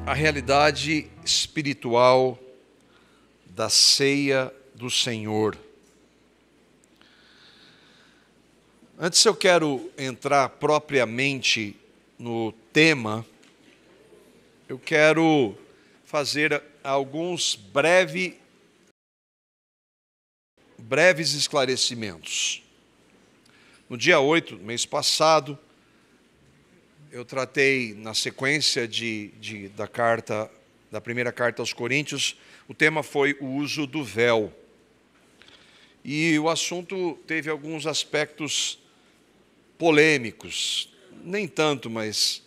a realidade espiritual da ceia do Senhor. Antes eu quero entrar propriamente no tema, eu quero fazer alguns breves esclarecimentos. No dia 8 do mês passado, eu tratei na sequência da primeira carta aos Coríntios, o tema foi o uso do véu. E o assunto teve alguns aspectos polêmicos, nem tanto, mas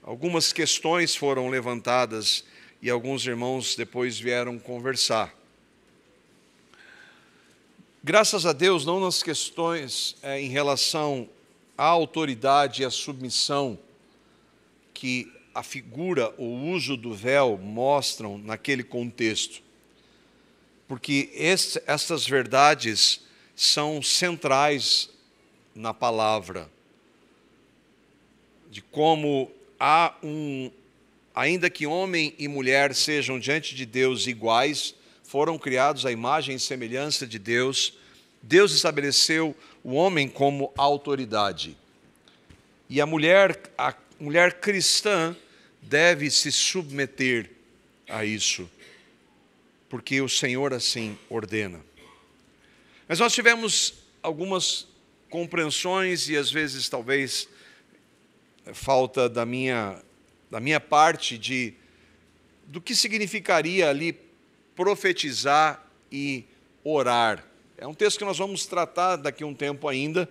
algumas questões foram levantadas e alguns irmãos depois vieram conversar. Graças a Deus, não nas questões em relação à autoridade e à submissão que a figura, o uso do véu mostram naquele contexto. Porque essas verdades são centrais na palavra. De como ainda que homem e mulher sejam diante de Deus iguais, foram criados à imagem e semelhança de Deus, Deus estabeleceu o homem como autoridade. E a mulher cristã deve se submeter a isso, porque o Senhor assim ordena. Mas nós tivemos algumas compreensões e às vezes talvez falta da minha parte do que significaria ali profetizar e orar. É um texto que nós vamos tratar daqui a um tempo ainda,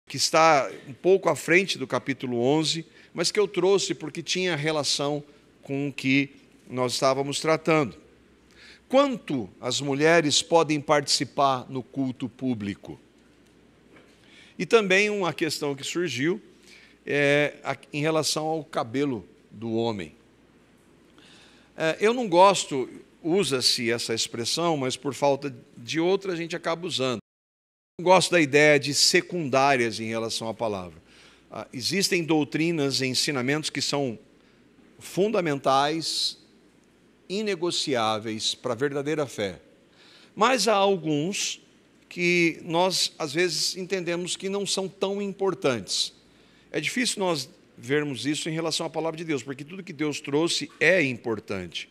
que está um pouco à frente do capítulo 11, mas que eu trouxe porque tinha relação com o que nós estávamos tratando. Quanto as mulheres podem participar no culto público? E também uma questão que surgiu em relação ao cabelo do homem. Eu não gosto, usa-se essa expressão, mas por falta de outra a gente acaba usando. Não gosto da ideia de secundárias em relação à palavra. Existem doutrinas e ensinamentos que são fundamentais, inegociáveis para a verdadeira fé. Mas há alguns que nós, às vezes, entendemos que não são tão importantes. É difícil nós vermos isso em relação à palavra de Deus, porque tudo que Deus trouxe é importante.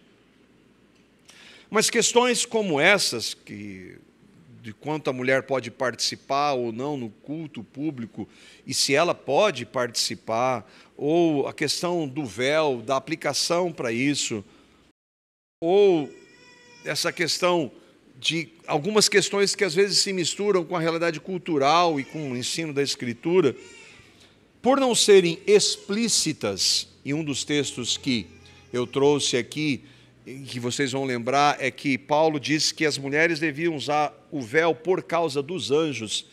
Mas questões como essas, de quanto a mulher pode participar ou não no culto público, e se ela pode participar, ou a questão do véu, da aplicação para isso, ou essa questão de algumas questões que às vezes se misturam com a realidade cultural e com o ensino da Escritura, por não serem explícitas, e um dos textos que eu trouxe aqui, que vocês vão lembrar, é que Paulo disse que as mulheres deviam usar o véu por causa dos anjos.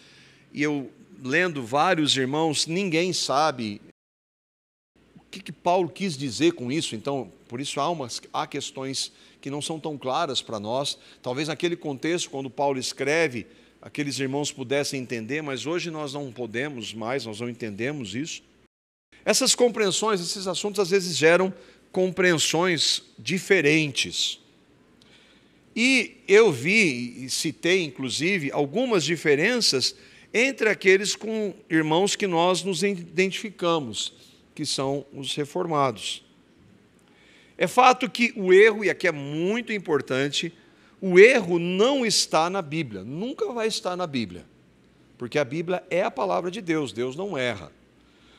E eu, lendo vários irmãos, ninguém sabe o que Paulo quis dizer com isso. Então, por isso há questões que não são tão claras para nós. Talvez naquele contexto, quando Paulo escreve, aqueles irmãos pudessem entender, mas hoje nós não podemos mais, nós não entendemos isso. Essas compreensões, esses assuntos, às vezes geram compreensões diferentes. E eu vi, e citei inclusive, algumas diferenças entre aqueles com irmãos que nós nos identificamos, que são os reformados. É fato que o erro, e aqui é muito importante, o erro não está na Bíblia, nunca vai estar na Bíblia, porque a Bíblia é a palavra de Deus, Deus não erra.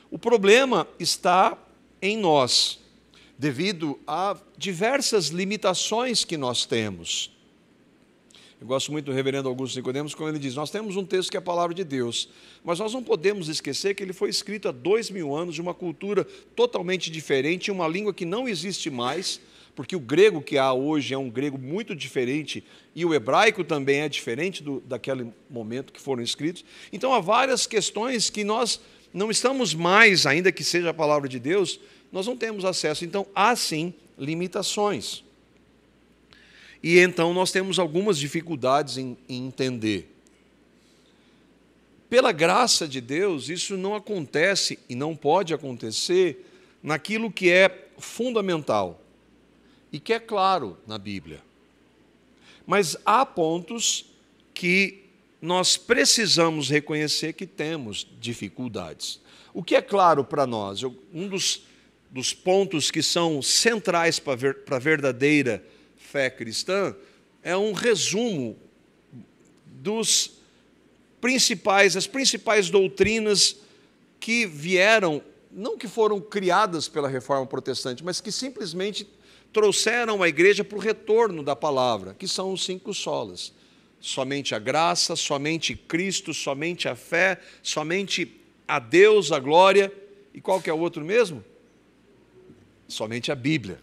O problema está em nós, devido a diversas limitações que nós temos. Eu gosto muito do reverendo Augusto Nicodemos, quando ele diz, nós temos um texto que é a palavra de Deus, mas nós não podemos esquecer que ele foi escrito há 2000 anos, de uma cultura totalmente diferente, uma língua que não existe mais, porque o grego que há hoje é um grego muito diferente, e o hebraico também é diferente daquele momento que foram escritos. Então há várias questões que nós não estamos mais, ainda que seja a palavra de Deus, nós não temos acesso. Então há sim limitações. E então nós temos algumas dificuldades em entender. Pela graça de Deus, isso não acontece e não pode acontecer naquilo que é fundamental. e que é claro na Bíblia. Mas há pontos que nós precisamos reconhecer que temos dificuldades. O que é claro para nós? Um dos pontos que são centrais para a verdadeira fé cristã é um resumo das principais doutrinas que vieram, não que foram criadas pela Reforma Protestante, mas que simplesmente trouxeram a igreja para o retorno da palavra, que são os 5 solas. Somente a graça, somente Cristo, somente a fé, somente a Deus, a glória. E qual que é o outro mesmo? Somente a Bíblia.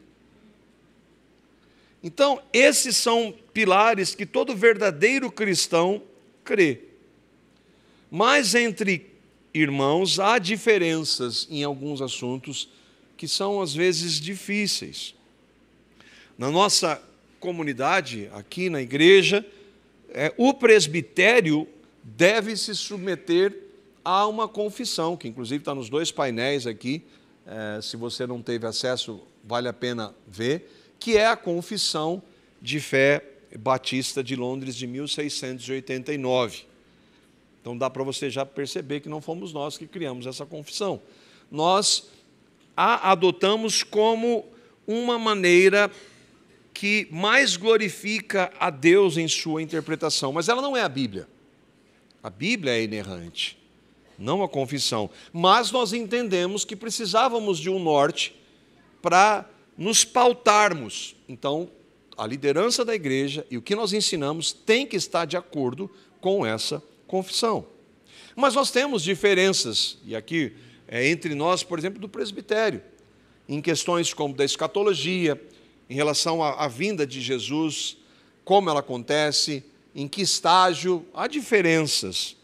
Então, esses são pilares que todo verdadeiro cristão crê. Mas entre irmãos há diferenças em alguns assuntos que são às vezes difíceis. Na nossa comunidade, aqui na igreja, o presbitério deve se submeter a uma confissão, que inclusive está nos 2 painéis aqui, se você não teve acesso, vale a pena ver, que é a Confissão de Fé Batista de Londres de 1689. Então dá para você já perceber que não fomos nós que criamos essa confissão. Nós a adotamos como uma maneira que mais glorifica a Deus em sua interpretação, mas ela não é a Bíblia. A Bíblia é inerrante, não a confissão. Mas nós entendemos que precisávamos de um norte para nos pautarmos. Então, a liderança da igreja e o que nós ensinamos tem que estar de acordo com essa confissão. Mas nós temos diferenças, e aqui entre nós, por exemplo, do presbitério, em questões como da escatologia, em relação à vinda de Jesus, como ela acontece, em que estágio, há diferenças.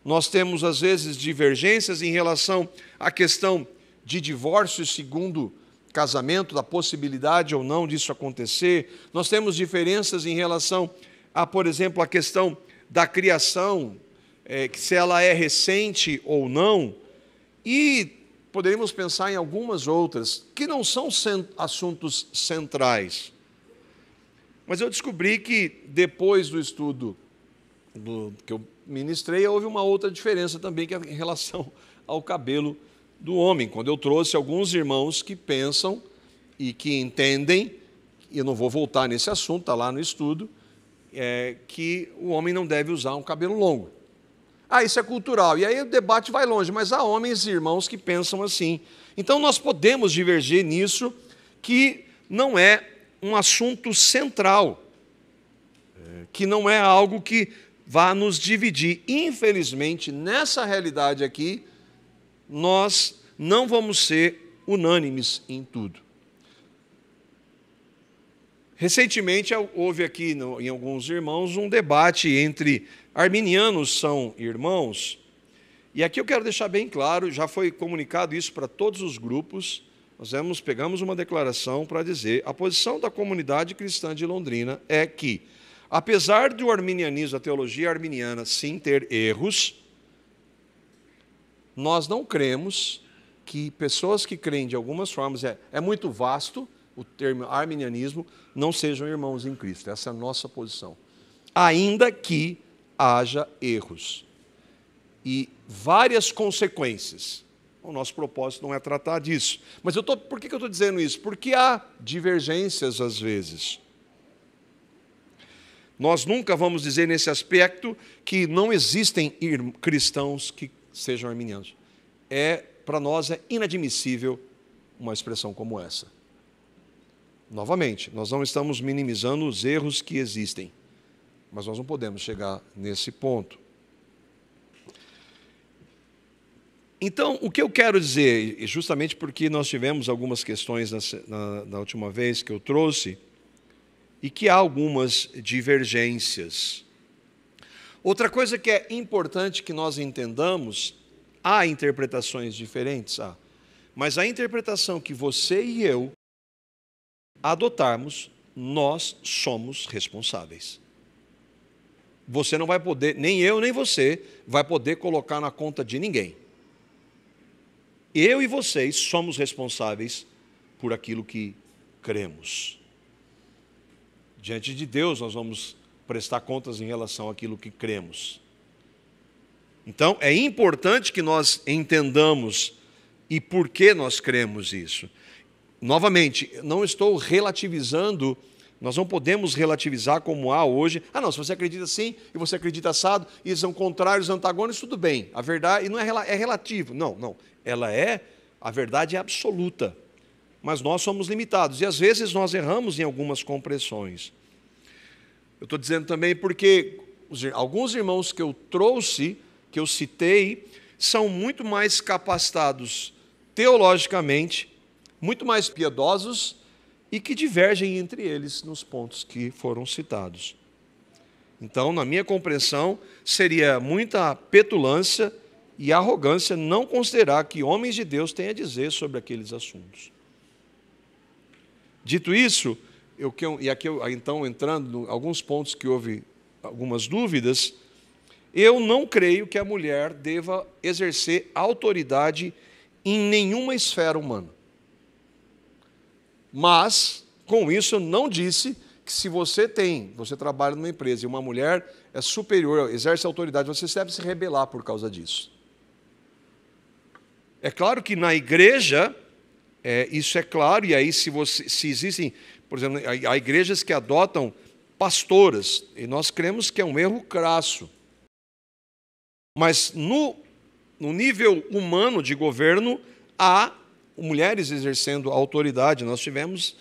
Nós temos, às vezes, divergências em relação à questão de divórcio segundo casamento, da possibilidade ou não disso acontecer. Nós temos diferenças em relação a, por exemplo, a questão da criação, que se ela é recente ou não, e poderíamos pensar em algumas outras, que não são assuntos centrais. Mas eu descobri que, depois do estudo que eu ministrei, houve uma outra diferença também, que é em relação ao cabelo do homem. Quando eu trouxe alguns irmãos que pensam e que entendem, e eu não vou voltar nesse assunto, está lá no estudo, que o homem não deve usar um cabelo longo. Isso é cultural. E aí o debate vai longe, mas há homens e irmãos que pensam assim. Então nós podemos divergir nisso, que não é um assunto central, que não é algo que vá nos dividir. Infelizmente, nessa realidade aqui, nós não vamos ser unânimes em tudo. Recentemente houve aqui em alguns irmãos um debate entre arminianos são irmãos, e aqui eu quero deixar bem claro, já foi comunicado isso para todos os grupos, nós pegamos uma declaração para dizer, a posição da comunidade cristã de Londrina é que, apesar do arminianismo, a teologia arminiana, sim ter erros, nós não cremos que pessoas que creem de algumas formas, é muito vasto o termo arminianismo, não sejam irmãos em Cristo. Essa é a nossa posição. Ainda que haja erros e várias consequências. O nosso propósito não é tratar disso. Mas por que eu estou dizendo isso? Porque há divergências às vezes. Nós nunca vamos dizer nesse aspecto que não existem cristãos que sejam arminianos. Para nós é inadmissível uma expressão como essa. Novamente, nós não estamos minimizando os erros que existem, mas nós não podemos chegar nesse ponto. Então, o que eu quero dizer, justamente porque nós tivemos algumas questões na última vez que eu trouxe, e que há algumas divergências. Outra coisa que é importante que nós entendamos, há interpretações diferentes, mas a interpretação que você e eu adotarmos, nós somos responsáveis. Você não vai poder, nem eu nem você, vai poder colocar na conta de ninguém. Eu e vocês somos responsáveis por aquilo que cremos. Diante de Deus nós vamos prestar contas em relação àquilo que cremos. Então, é importante que nós entendamos e por que nós cremos isso. Novamente, não estou relativizando, nós não podemos relativizar como há hoje. Ah, não, se você acredita assim e você acredita assado, e são contrários, antagônicos, tudo bem. A verdade não é relativo. Não. A verdade é absoluta. Mas nós somos limitados. E às vezes nós erramos em algumas compreensões. Eu estou dizendo também porque alguns irmãos que eu trouxe, que eu citei, são muito mais capacitados teologicamente, muito mais piedosos e que divergem entre eles nos pontos que foram citados. Então, na minha compreensão, seria muita petulância e arrogância não considerar que homens de Deus têm a dizer sobre aqueles assuntos. Dito isso, então entrando em alguns pontos que houve algumas dúvidas, eu não creio que a mulher deva exercer autoridade em nenhuma esfera humana. Mas, com isso, eu não disse que se você trabalha numa empresa e uma mulher é superior, exerce autoridade, você deve se rebelar por causa disso. É claro que na igreja, isso é claro, e aí se existem, por exemplo, há igrejas que adotam pastoras, e nós cremos que é um erro crasso. Mas no nível humano de governo, há mulheres exercendo autoridade. Nós tivemos,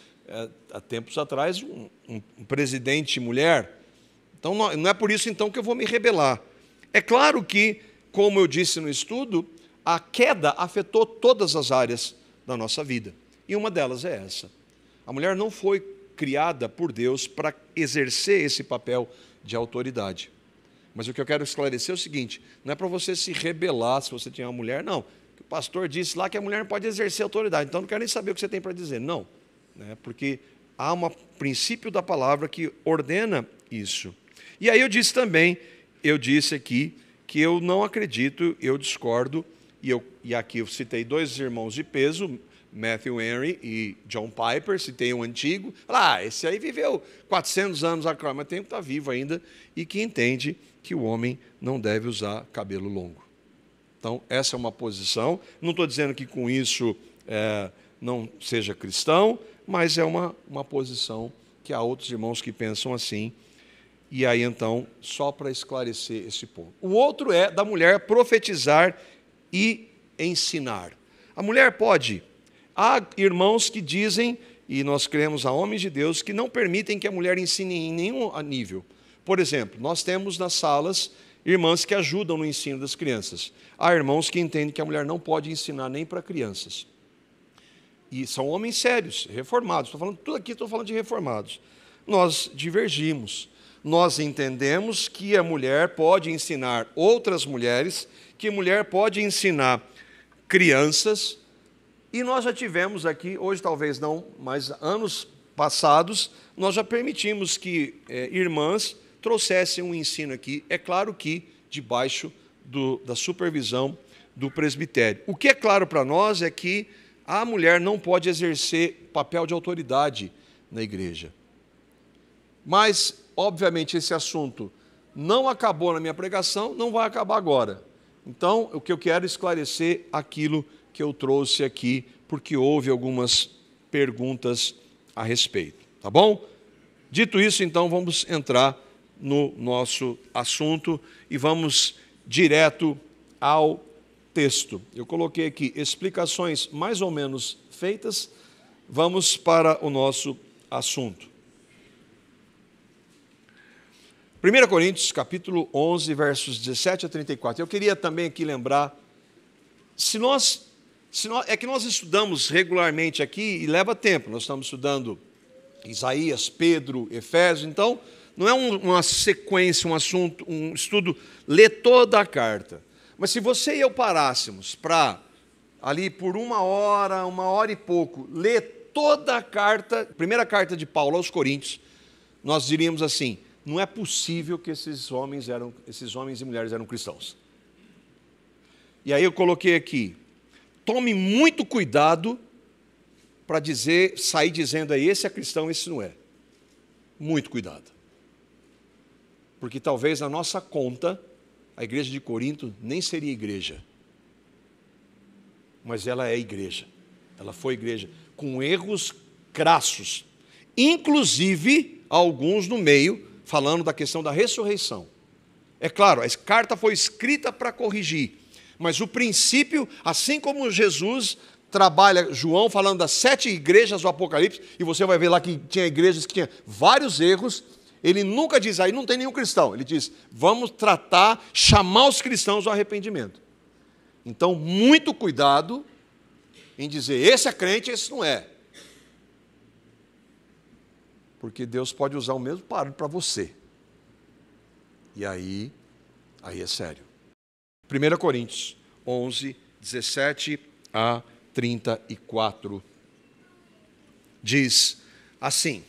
há tempos atrás, um presidente mulher. Então, não é por isso, então, que eu vou me rebelar. É claro que, como eu disse no estudo, a queda afetou todas as áreas da nossa vida. E uma delas é essa. A mulher não foi criada por Deus para exercer esse papel de autoridade. Mas o que eu quero esclarecer é o seguinte, não é para você se rebelar se você tem uma mulher, não. O pastor disse lá que a mulher não pode exercer autoridade, então não quero nem saber o que você tem para dizer. Não, porque há um princípio da palavra que ordena isso. E aí eu disse aqui que eu não acredito, eu discordo, e aqui eu citei dois irmãos de peso, Matthew Henry e John Piper, citei um antigo, esse aí viveu 400 anos agora, mas tem que estar vivo ainda, e que entende que o homem não deve usar cabelo longo. Então, essa é uma posição. Não estou dizendo que com isso não seja cristão, mas é uma posição que há outros irmãos que pensam assim. E aí, então, só para esclarecer esse ponto. O outro é da mulher profetizar e ensinar. A mulher pode. Há irmãos que dizem, e nós cremos a homens de Deus, que não permitem que a mulher ensine em nenhum nível. Por exemplo, nós temos nas salas irmãs que ajudam no ensino das crianças. Há irmãos que entendem que a mulher não pode ensinar nem para crianças. E são homens sérios, reformados. Estou falando de reformados. Nós divergimos. Nós entendemos que a mulher pode ensinar outras mulheres, que a mulher pode ensinar crianças. E nós já tivemos aqui, hoje talvez não, mas anos passados, nós já permitimos que irmãs trouxessem um ensino aqui, é claro que debaixo da supervisão do presbitério. O que é claro para nós é que a mulher não pode exercer papel de autoridade na igreja. Mas, obviamente, esse assunto não acabou na minha pregação, não vai acabar agora. Então, o que eu quero esclarecer aquilo que eu trouxe aqui, porque houve algumas perguntas a respeito, tá bom? Dito isso, então, vamos entrar no nosso assunto e vamos direto ao texto. Eu coloquei aqui explicações mais ou menos feitas, vamos para o nosso assunto. 1 Coríntios, capítulo 11, versos 17 a 34. Eu queria também aqui lembrar, é que nós estudamos regularmente aqui e leva tempo, nós estamos estudando Isaías, Pedro, Efésios, então não é uma sequência, um estudo, ler toda a carta. Mas se você e eu parássemos para, ali por uma hora e pouco, ler toda a carta, primeira carta de Paulo aos Coríntios, nós diríamos assim, não é possível que esses homens e mulheres eram cristãos. E aí eu coloquei aqui, tome muito cuidado para sair dizendo aí, esse é cristão, esse não é. Muito cuidado. Porque talvez na nossa conta, a igreja de Corinto nem seria igreja. Mas ela é igreja. Ela foi igreja com erros crassos. Inclusive, alguns no meio, falando da questão da ressurreição. É claro, a carta foi escrita para corrigir. Mas o princípio, assim como Jesus trabalha, João falando das 7 igrejas do Apocalipse, e você vai ver lá que tinha igrejas que tinham vários erros, ele nunca diz, aí não tem nenhum cristão. Ele diz, vamos tratar, chamar os cristãos ao arrependimento. Então, muito cuidado em dizer, esse é crente, esse não é. Porque Deus pode usar o mesmo parâmetro para você. E aí é sério. 1 Coríntios 11, 17 a 34. Diz assim: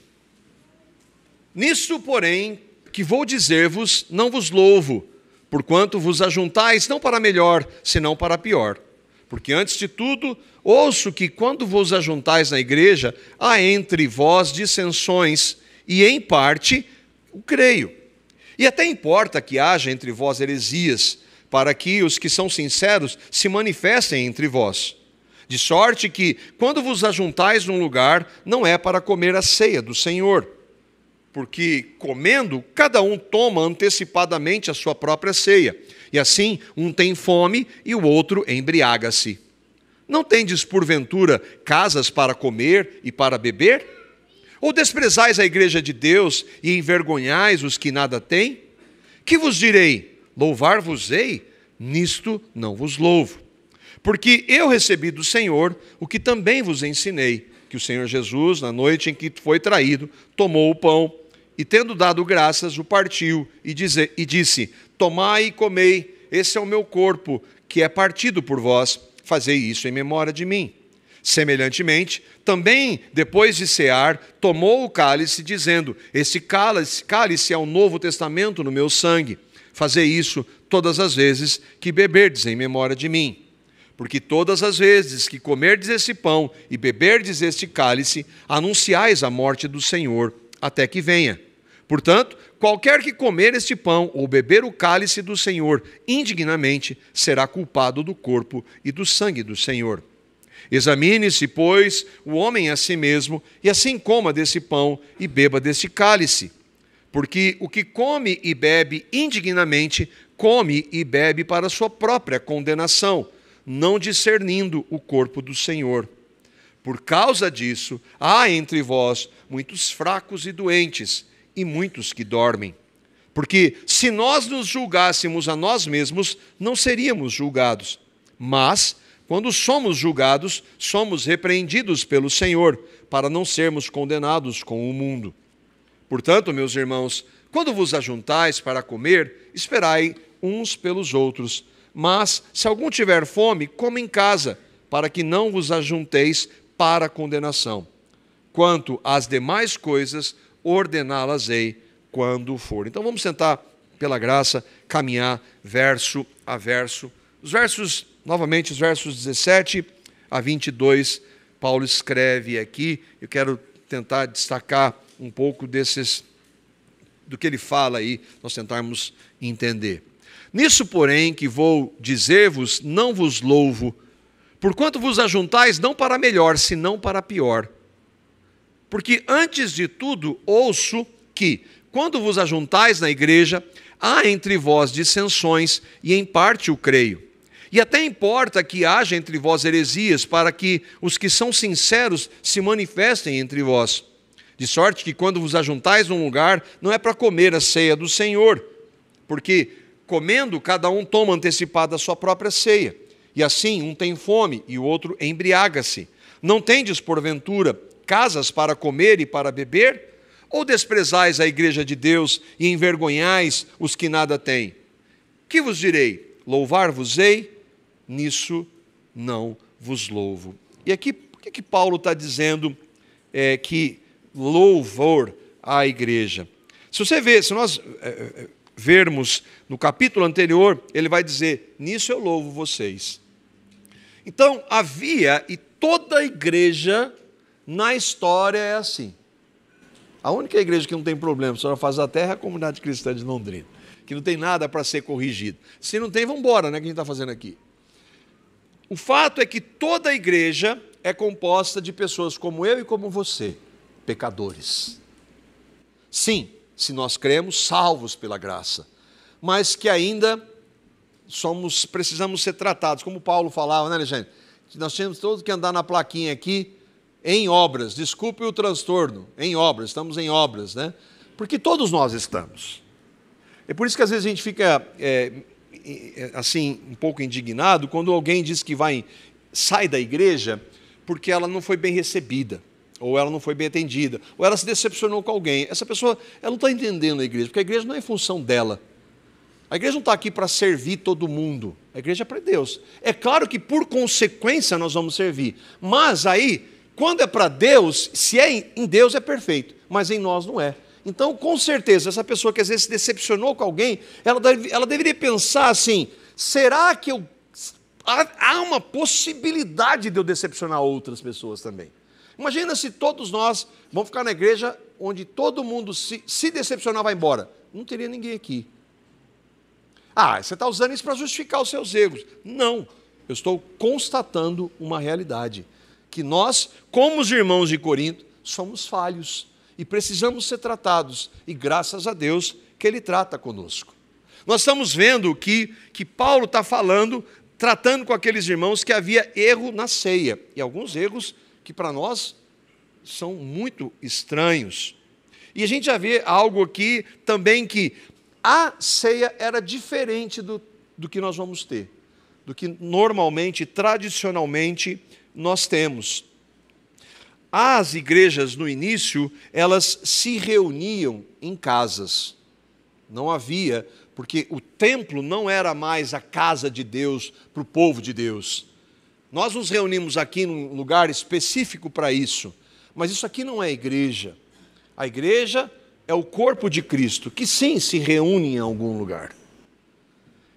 nisto, porém, que vou dizer-vos, não vos louvo, porquanto vos ajuntais não para melhor, senão para pior. Porque antes de tudo, ouço que quando vos ajuntais na igreja, há entre vós dissensões, e em parte o creio. E até importa que haja entre vós heresias, para que os que são sinceros se manifestem entre vós. De sorte que, quando vos ajuntais num lugar, não é para comer a ceia do Senhor. Porque, comendo, cada um toma antecipadamente a sua própria ceia. E assim, um tem fome e o outro embriaga-se. Não tendes, porventura, casas para comer e para beber? Ou desprezais a igreja de Deus e envergonhais os que nada têm? Que vos direi? Louvar-vos-ei? Nisto não vos louvo. Porque eu recebi do Senhor o que também vos ensinei, que o Senhor Jesus, na noite em que foi traído, tomou o pão e, tendo dado graças, o partiu e disse, tomai e comei, esse é o meu corpo, que é partido por vós, fazei isso em memória de mim. Semelhantemente, também, depois de cear, tomou o cálice, dizendo, esse cálice é o novo testamento no meu sangue. Fazei isso todas as vezes que beberdes em memória de mim. Porque todas as vezes que comerdes esse pão e beberdes este cálice, anunciais a morte do Senhor até que venha. Portanto, qualquer que comer este pão ou beber o cálice do Senhor indignamente, será culpado do corpo e do sangue do Senhor. Examine-se, pois, o homem a si mesmo, e assim coma desse pão e beba desse cálice. Porque o que come e bebe indignamente, come e bebe para sua própria condenação, não discernindo o corpo do Senhor. Por causa disso, há entre vós muitos fracos e doentes, e muitos que dormem. Porque se nós nos julgássemos a nós mesmos, não seríamos julgados. Mas, quando somos julgados, somos repreendidos pelo Senhor, para não sermos condenados com o mundo. Portanto, meus irmãos, quando vos ajuntais para comer, esperai uns pelos outros. Mas, se algum tiver fome, coma em casa, para que não vos ajunteis para a condenação. Quanto às demais coisas, ordená-las-ei quando for. Então vamos tentar, pela graça, caminhar verso a verso. Novamente, os versos 17 a 22, Paulo escreve aqui. Eu quero tentar destacar um pouco do que ele fala aí, nós tentarmos entender. Nisso, porém, que vou dizer-vos, não vos louvo, porquanto vos ajuntais não para melhor, senão para pior. Porque antes de tudo ouço que, quando vos ajuntais na igreja, há entre vós dissensões, e em parte o creio. E até importa que haja entre vós heresias, para que os que são sinceros se manifestem entre vós. De sorte que quando vos ajuntais num lugar, não é para comer a ceia do Senhor, porque comendo, cada um toma antecipada a sua própria ceia. E assim, um tem fome e o outro embriaga-se. Não tendes, porventura, casas para comer e para beber? Ou desprezais a igreja de Deus e envergonhais os que nada têm? Que vos direi? Louvar-vos-ei? Nisso não vos louvo. E aqui, por que Paulo está dizendo que louvor à igreja? Se nós vermos no capítulo anterior, ele vai dizer, nisso eu louvo vocês. Então, havia, e toda a igreja na história é assim. A única igreja que não tem problema sobre a face da terra é a Comunidade Cristã de Londrina, que não tem nada para ser corrigido. Se não tem, vamos embora, né, que a gente está fazendo aqui. O fato é que toda a igreja é composta de pessoas como eu e como você, pecadores. Sim, se nós cremos, salvos pela graça, mas que ainda precisamos ser tratados, como Paulo falava, né, Alexandre? Nós temos todos que andar na plaquinha aqui, em obras, desculpe o transtorno, em obras, estamos em obras, né? Porque todos nós estamos. É por isso que às vezes a gente fica, assim, um pouco indignado, quando alguém diz que sai da igreja porque ela não foi bem recebida, ou ela não foi bem atendida, ou ela se decepcionou com alguém. Essa pessoa, ela não está entendendo a igreja, porque a igreja não é em função dela. A igreja não está aqui para servir todo mundo, a igreja é para Deus. É claro que por consequência nós vamos servir, mas aí, quando é para Deus, se é em Deus é perfeito, mas em nós não é. Então, com certeza, essa pessoa que às vezes se decepcionou com alguém, ela deveria pensar assim, será que há uma possibilidade de eu decepcionar outras pessoas também? Imagina se todos nós vamos ficar na igreja onde todo mundo se decepcionar vai embora. Não teria ninguém aqui. Ah, você está usando isso para justificar os seus erros. Não, eu estou constatando uma realidade. Que nós, como os irmãos de Corinto, somos falhos e precisamos ser tratados. E graças a Deus que Ele trata conosco. Nós estamos vendo que Paulo está falando, tratando com aqueles irmãos que havia erro na ceia. E alguns erros que para nós são muito estranhos. E a gente já vê algo aqui também que a ceia era diferente do que nós vamos ter, do que normalmente, tradicionalmente, nós temos. As igrejas, no início, elas se reuniam em casas. Não havia, porque o templo não era mais a casa de Deus para o povo de Deus. Nós nos reunimos aqui num lugar específico para isso, mas isso aqui não é igreja. A igreja é o corpo de Cristo, que sim se reúne em algum lugar.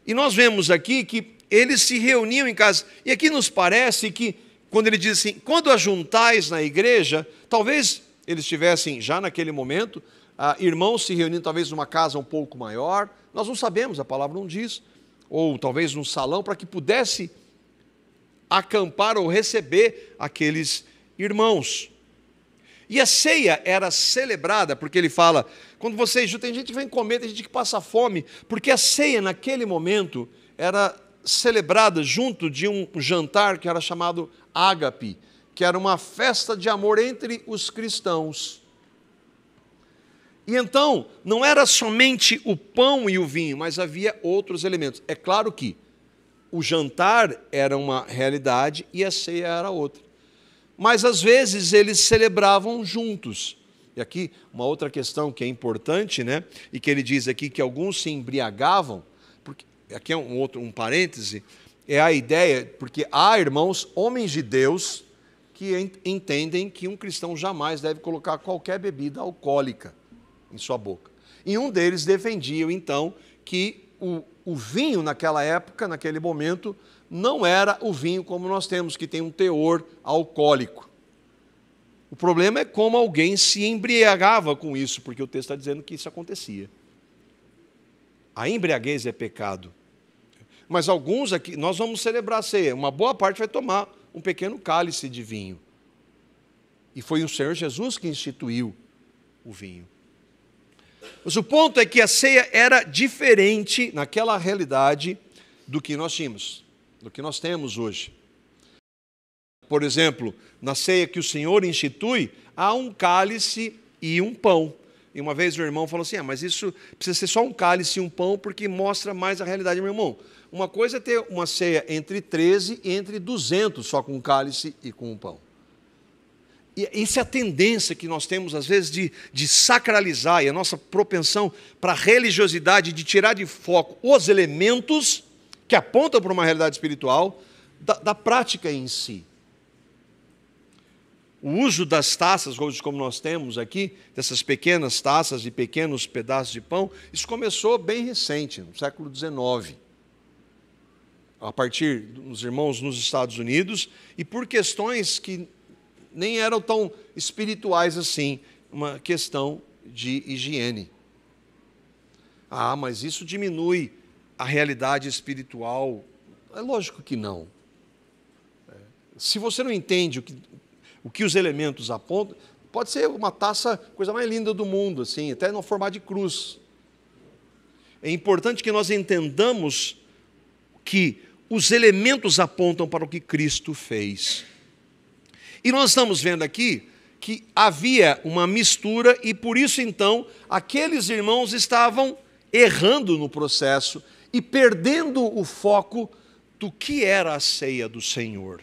E nós vemos aqui que eles se reuniam em casa, e aqui nos parece que quando ele diz assim, quando ajuntais na igreja, talvez eles tivessem, já naquele momento, irmãos se reunindo talvez numa casa um pouco maior, nós não sabemos, a palavra não diz, ou talvez num salão, para que pudesse acampar ou receber aqueles irmãos. E a ceia era celebrada, porque ele fala, quando vocês juntam, tem gente que vem comer, tem gente que passa fome, porque a ceia naquele momento era celebrada junto de um jantar que era chamado ágape, que era uma festa de amor entre os cristãos. E então, não era somente o pão e o vinho, mas havia outros elementos. É claro que o jantar era uma realidade e a ceia era outra. Mas às vezes eles celebravam juntos. E aqui uma outra questão que é importante, né? E que ele diz aqui que alguns se embriagavam, porque aqui é um parêntese, é a ideia, porque há irmãos, homens de Deus, que entendem que um cristão jamais deve colocar qualquer bebida alcoólica em sua boca. E um deles defendia, então, que o vinho naquela época, naquele momento, não era o vinho como nós temos, que tem um teor alcoólico. O problema é como alguém se embriagava com isso, porque o texto está dizendo que isso acontecia. A embriaguez é pecado. Mas alguns aqui, nós vamos celebrar a ceia, uma boa parte vai tomar um pequeno cálice de vinho. E foi o Senhor Jesus que instituiu o vinho. Mas o ponto é que a ceia era diferente naquela realidade do que nós tínhamos, do que nós temos hoje. Por exemplo, na ceia que o Senhor institui, há um cálice e um pão. E uma vez o irmão falou assim, mas isso precisa ser só um cálice e um pão, porque mostra mais a realidade, meu irmão. Uma coisa é ter uma ceia entre 13 e entre 200 só com um cálice e com um pão. E isso é a tendência que nós temos, às vezes, de sacralizar, e a nossa propensão para a religiosidade, de tirar de foco os elementos que apontam para uma realidade espiritual da prática em si. O uso das taças, como nós temos aqui, dessas pequenas taças e pequenos pedaços de pão, isso começou bem recente, no século XIX. A partir dos irmãos nos Estados Unidos, e por questões que nem eram tão espirituais assim, uma questão de higiene. Ah, mas isso diminui a realidade espiritual. É lógico que não. Se você não entende o que os elementos apontam, pode ser uma taça, coisa mais linda do mundo, assim, até no formato de cruz. É importante que nós entendamos que os elementos apontam para o que Cristo fez. E nós estamos vendo aqui que havia uma mistura e por isso então aqueles irmãos estavam errando no processo e perdendo o foco do que era a ceia do Senhor.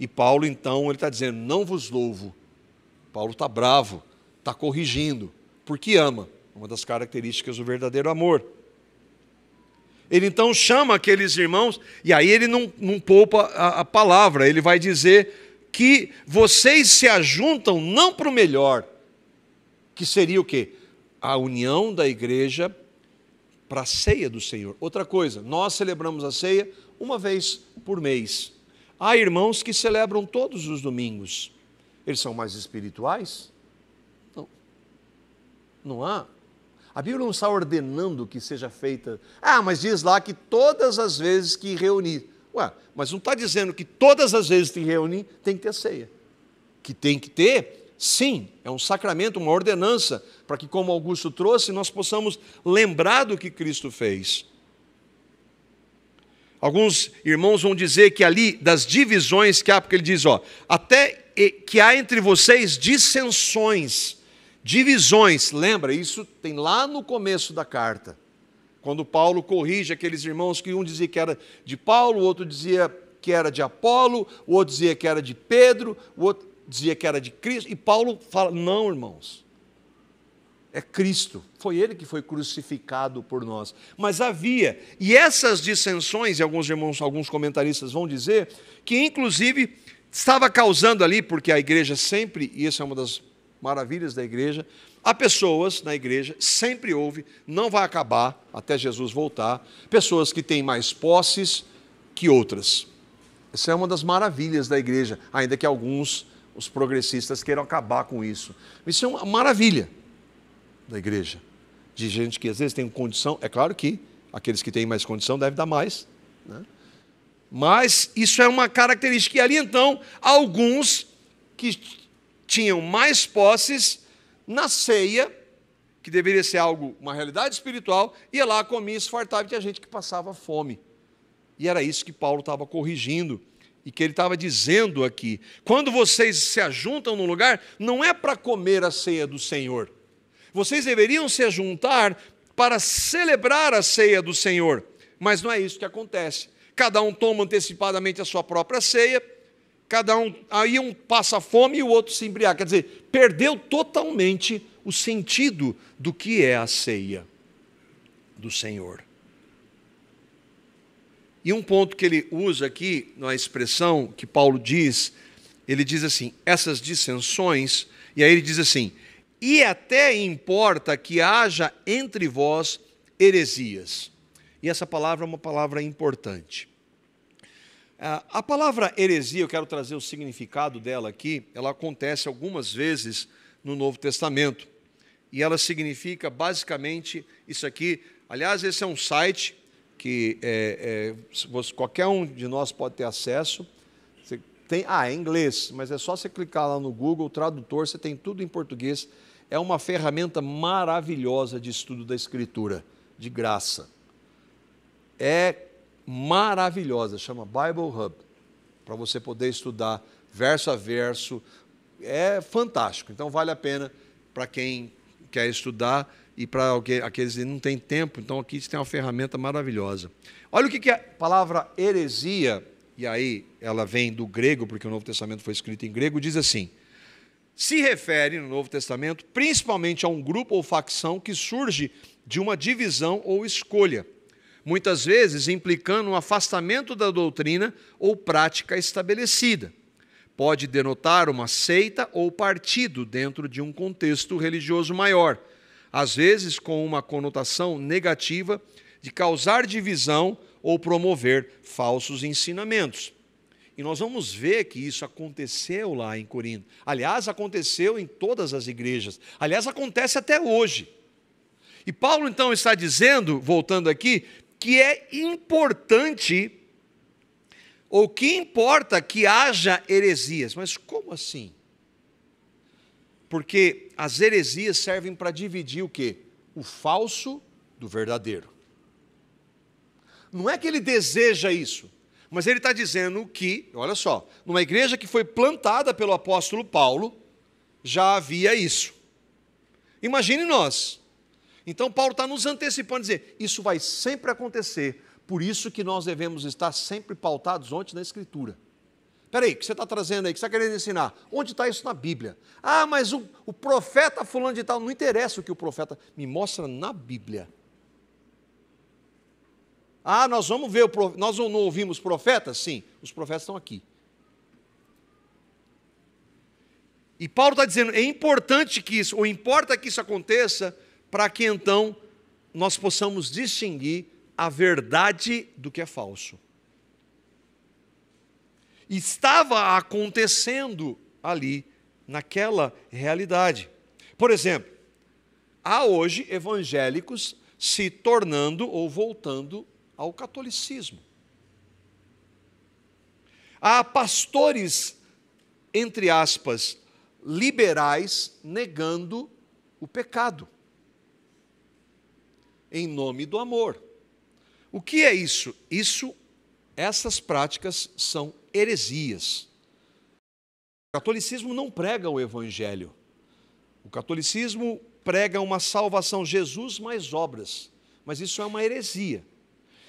E Paulo então, ele está dizendo, não vos louvo. Paulo está bravo, está corrigindo, porque ama, uma das características do verdadeiro amor. Ele então chama aqueles irmãos, e aí ele não poupa a palavra, ele vai dizer que vocês se ajuntam não para o melhor, que seria o quê? A união da igreja para a ceia do Senhor. Outra coisa, nós celebramos a ceia uma vez por mês. Há irmãos que celebram todos os domingos. Eles são mais espirituais? Não. Não há. A Bíblia não está ordenando que seja feita. Ah, mas diz lá que todas as vezes que reunir. Ué, mas não está dizendo que todas as vezes que reunir tem que ter ceia. Que tem que ter, sim, é um sacramento, uma ordenança, para que, como Augusto trouxe, nós possamos lembrar do que Cristo fez. Alguns irmãos vão dizer que ali, das divisões que há, porque ele diz, até que há entre vocês dissensões, divisões, lembra, isso tem lá no começo da carta, quando Paulo corrige aqueles irmãos que um dizia que era de Paulo, o outro dizia que era de Apolo, o outro dizia que era de Pedro, o outro dizia que era de Cristo, e Paulo fala, não, irmãos, é Cristo, foi Ele que foi crucificado por nós. Mas havia, e essas dissensões, e alguns irmãos, alguns comentaristas vão dizer, que inclusive estava causando ali, porque a igreja sempre, e essa é uma das maravilhas da igreja, há pessoas na igreja, sempre houve, não vai acabar até Jesus voltar, pessoas que têm mais posses que outras. Essa é uma das maravilhas da igreja, ainda que alguns, os progressistas, queiram acabar com isso. Isso é uma maravilha da igreja, de gente que às vezes tem condição, é claro que aqueles que têm mais condição devem dar mais, né? Mas isso é uma característica, e ali então, alguns que tinham mais posses, na ceia, que deveria ser algo, uma realidade espiritual, ia lá, comia, esfartava, e tinha gente que passava fome, e era isso que Paulo estava corrigindo, e que ele estava dizendo aqui, quando vocês se ajuntam num lugar, não é para comer a ceia do Senhor, vocês deveriam se juntar para celebrar a ceia do Senhor, mas não é isso que acontece. Cada um toma antecipadamente a sua própria ceia, aí um passa fome e o outro se embriaga. Quer dizer, perdeu totalmente o sentido do que é a ceia do Senhor. E um ponto que ele usa aqui, na expressão que Paulo diz, ele diz assim, essas dissensões, e aí ele diz assim, e até importa que haja entre vós heresias. E essa palavra é uma palavra importante. A palavra heresia, eu quero trazer o significado dela aqui, ela acontece algumas vezes no Novo Testamento. E ela significa basicamente isso aqui. Aliás, esse é um site que qualquer um de nós pode ter acesso. É em inglês, mas é só você clicar lá no Google, Tradutor, você tem tudo em português. É uma ferramenta maravilhosa de estudo da Escritura, de graça. É maravilhosa, chama Bible Hub, para você poder estudar verso a verso. É fantástico, então vale a pena para quem quer estudar e para aqueles que não têm tempo. Então aqui você tem uma ferramenta maravilhosa. Olha o que é a palavra heresia, e aí ela vem do grego, porque o Novo Testamento foi escrito em grego, diz assim, se refere no Novo Testamento principalmente a um grupo ou facção que surge de uma divisão ou escolha, muitas vezes implicando um afastamento da doutrina ou prática estabelecida. Pode denotar uma seita ou partido dentro de um contexto religioso maior, às vezes com uma conotação negativa de causar divisão ou promover falsos ensinamentos. E nós vamos ver que isso aconteceu lá em Corinto. Aliás, aconteceu em todas as igrejas. Aliás, acontece até hoje. E Paulo, então, está dizendo, voltando aqui, que é importante, ou que importa que haja heresias. Mas como assim? Porque as heresias servem para dividir o quê? O falso do verdadeiro. Não é que ele deseja isso, mas ele está dizendo que, olha só, numa igreja que foi plantada pelo apóstolo Paulo, já havia isso. Imagine nós. Então Paulo está nos antecipando, dizer, isso vai sempre acontecer, por isso que nós devemos estar sempre pautados onde na Escritura. Espera aí, o que você está trazendo aí, o que você está querendo ensinar? Onde está isso na Bíblia? Ah, mas o profeta fulano de tal, não interessa o que o profeta me mostra na Bíblia. Ah, nós vamos ver, nós não ouvimos profetas? Sim, os profetas estão aqui. E Paulo está dizendo, é importante que isso, ou importa que isso aconteça, para que então nós possamos distinguir a verdade do que é falso. Estava acontecendo ali, naquela realidade. Por exemplo, há hoje evangélicos se tornando ou voltando ao catolicismo. Há pastores, entre aspas, liberais, negando o pecado, em nome do amor. O que é isso? Essas práticas são heresias. O catolicismo não prega o evangelho. O catolicismo prega uma salvação, Jesus mais obras. Mas isso é uma heresia.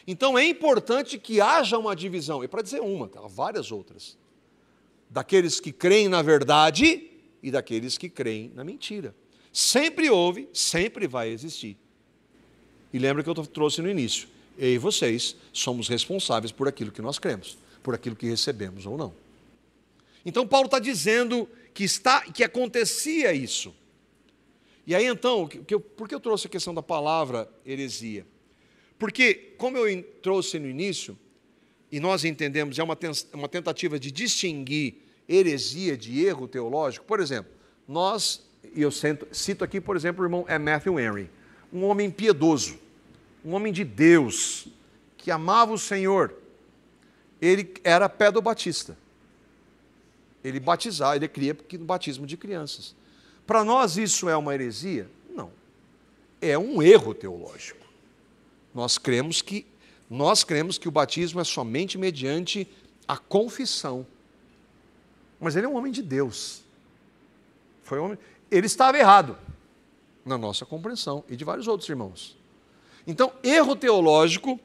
Então é importante que haja uma divisão, e para dizer uma, há várias outras, daqueles que creem na verdade e daqueles que creem na mentira. Sempre houve, sempre vai existir. E lembra que eu trouxe no início, eu e vocês somos responsáveis por aquilo que nós cremos, por aquilo que recebemos ou não. Então Paulo está dizendo que acontecia isso. E aí então, por que eu trouxe a questão da palavra heresia? Porque, como eu trouxe no início, e nós entendemos, é uma tentativa de distinguir heresia de erro teológico. Por exemplo, eu cito aqui, por exemplo, o irmão Matthew Henry, um homem piedoso, um homem de Deus, que amava o Senhor. Ele era pedobatista. Ele batizava, ele cria no batismo de crianças. Para nós isso é uma heresia? Não. É um erro teológico. Nós cremos que o batismo é somente mediante a confissão. Mas ele é um homem de Deus. Ele estava errado na nossa compreensão e de vários outros irmãos. Então, erro teológico,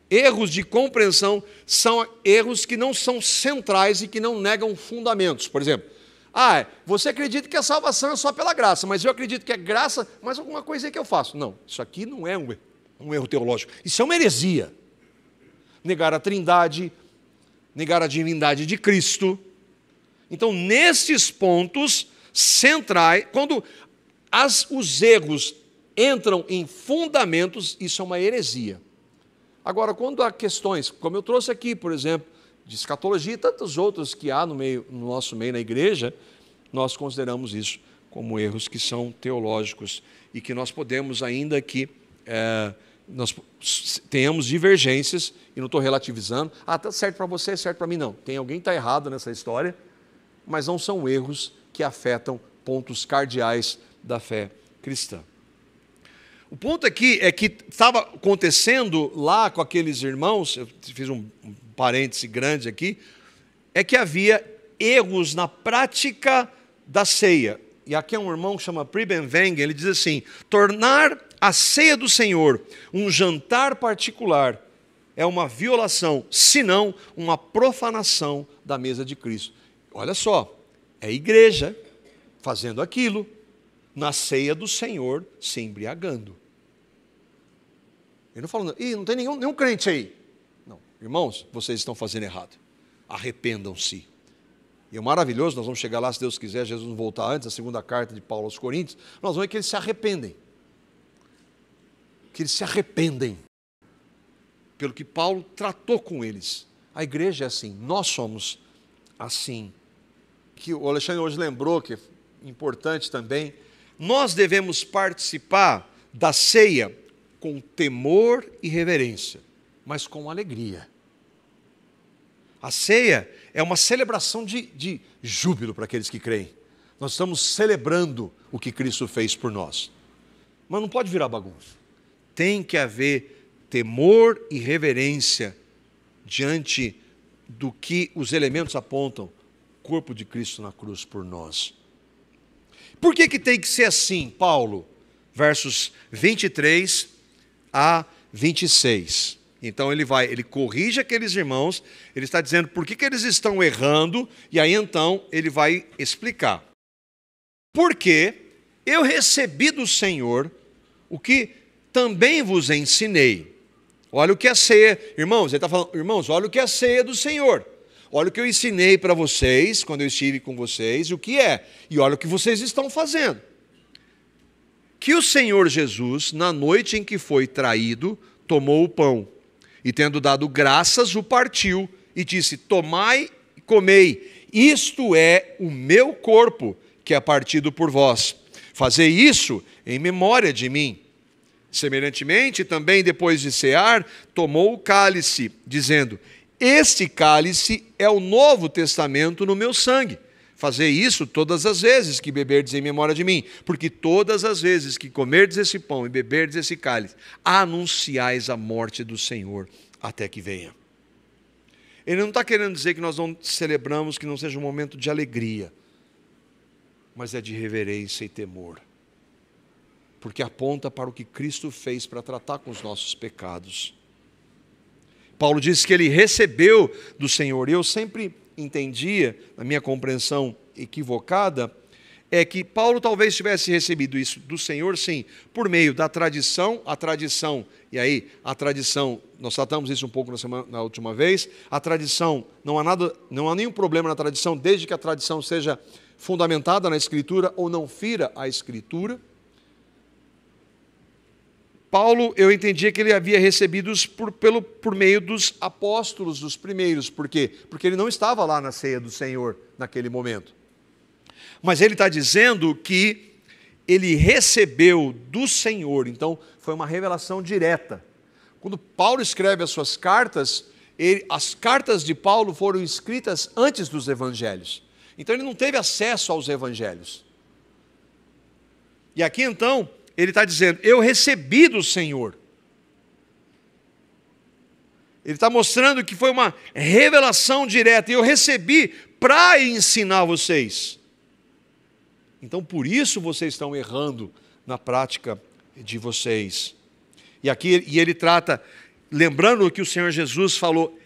erros de compreensão, são erros que não são centrais e que não negam fundamentos. Por exemplo, você acredita que a salvação é só pela graça, mas eu acredito que é graça, mas alguma coisa aí que eu faço. Não, isso aqui não é um erro teológico. Isso é uma heresia. Negar a trindade, negar a divindade de Cristo. Então, nesses pontos centrais, quando os erros entram em fundamentos, isso é uma heresia. Agora, quando há questões, como eu trouxe aqui, por exemplo, de escatologia e tantos outros que há no nosso meio, na igreja, nós consideramos isso como erros que são teológicos e que nós podemos ainda que nós tenhamos divergências, e não estou relativizando, está certo para você, é certo para mim, não. Tem alguém que está errado nessa história, mas não são erros que afetam pontos cardeais da fé cristã. O ponto aqui é que estava acontecendo lá com aqueles irmãos, eu fiz um parêntese grande aqui, é que havia erros na prática da ceia. E aqui é um irmão que chama Preben Wengen, ele diz assim, tornar a ceia do Senhor um jantar particular é uma violação, senão uma profanação da mesa de Cristo. Olha só, é a igreja fazendo aquilo, na ceia do Senhor se embriagando. Ele não falando, não tem nenhum crente aí. Não, irmãos, vocês estão fazendo errado. Arrependam-se. E o maravilhoso, nós vamos chegar lá, se Deus quiser, Jesus não voltar antes, a segunda carta de Paulo aos Coríntios, nós vamos ver que eles se arrependem. Que eles se arrependem pelo que Paulo tratou com eles. A igreja é assim, nós somos assim, que o Alexandre hoje lembrou, que é importante também, nós devemos participar da ceia com temor e reverência, mas com alegria. A ceia é uma celebração de júbilo para aqueles que creem. Nós estamos celebrando o que Cristo fez por nós. Mas não pode virar bagunça. Tem que haver temor e reverência diante do que os elementos apontam, o corpo de Cristo na cruz por nós. Por que tem que ser assim, Paulo? Versos 23 a 26. Então ele corrige aqueles irmãos, ele está dizendo por que eles estão errando, e aí então ele vai explicar. Porque eu recebi do Senhor o que também vos ensinei. Olha o que é a ceia, irmãos, ele está falando, irmãos, olha o que é a ceia do Senhor. Olha o que eu ensinei para vocês, quando eu estive com vocês, e o que é. E olha o que vocês estão fazendo. Que o Senhor Jesus, na noite em que foi traído, tomou o pão, e tendo dado graças, o partiu, e disse, tomai e comei, isto é o meu corpo, que é partido por vós. Fazei isso em memória de mim. Semelhantemente, também depois de cear, tomou o cálice, dizendo, este cálice é o novo testamento no meu sangue. Fazei isso todas as vezes que beberdes em memória de mim, porque todas as vezes que comerdes esse pão e beberdes esse cálice, anunciais a morte do Senhor até que venha. Ele não está querendo dizer que nós não celebramos, que não seja um momento de alegria, mas é de reverência e temor, porque aponta para o que Cristo fez para tratar com os nossos pecados. Paulo disse que ele recebeu do Senhor, e eu sempre entendia, na minha compreensão equivocada, é que Paulo talvez tivesse recebido isso do Senhor, sim, por meio da tradição, e aí a tradição, nós tratamos isso um pouco na última vez, a tradição, não há nenhum problema na tradição, desde que a tradição seja fundamentada na Escritura ou não fira a Escritura. Paulo, eu entendia que ele havia recebido por meio dos apóstolos, dos primeiros. Por quê? Porque ele não estava lá na ceia do Senhor naquele momento. Mas ele está dizendo que ele recebeu do Senhor, então foi uma revelação direta. Quando Paulo escreve as suas cartas, as cartas de Paulo foram escritas antes dos evangelhos. Então ele não teve acesso aos evangelhos. E aqui então, ele está dizendo, eu recebi do Senhor. Ele está mostrando que foi uma revelação direta, e eu recebi para ensinar vocês. Então, por isso vocês estão errando na prática de vocês. E aqui ele trata, lembrando que o Senhor Jesus falou,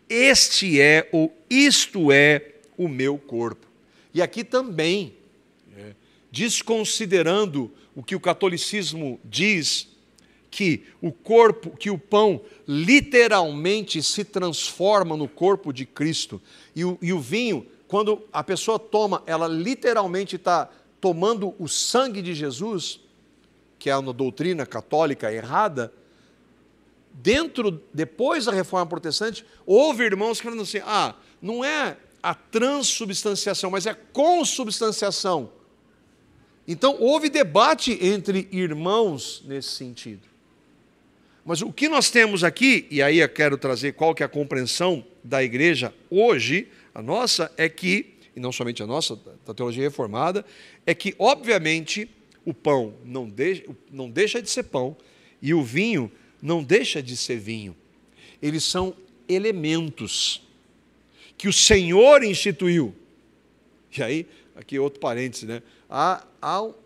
este é ou isto é o meu corpo. E aqui também, desconsiderando o que o catolicismo diz, que o corpo, que o pão literalmente se transforma no corpo de Cristo, e o vinho, quando a pessoa toma, ela literalmente está tomando o sangue de Jesus, que é uma doutrina católica errada. Depois da Reforma Protestante, houve irmãos falando assim, não é a transubstanciação, mas é a consubstanciação. Então, houve debate entre irmãos nesse sentido. Mas o que nós temos aqui, e aí eu quero trazer qual que é a compreensão da igreja hoje, a nossa, é que, e não somente a nossa, da teologia reformada, é que, obviamente, o pão não deixa de ser pão, e o vinho não deixa de ser vinho. Eles são elementos que o Senhor instituiu. E aí, aqui outro parênteses, né?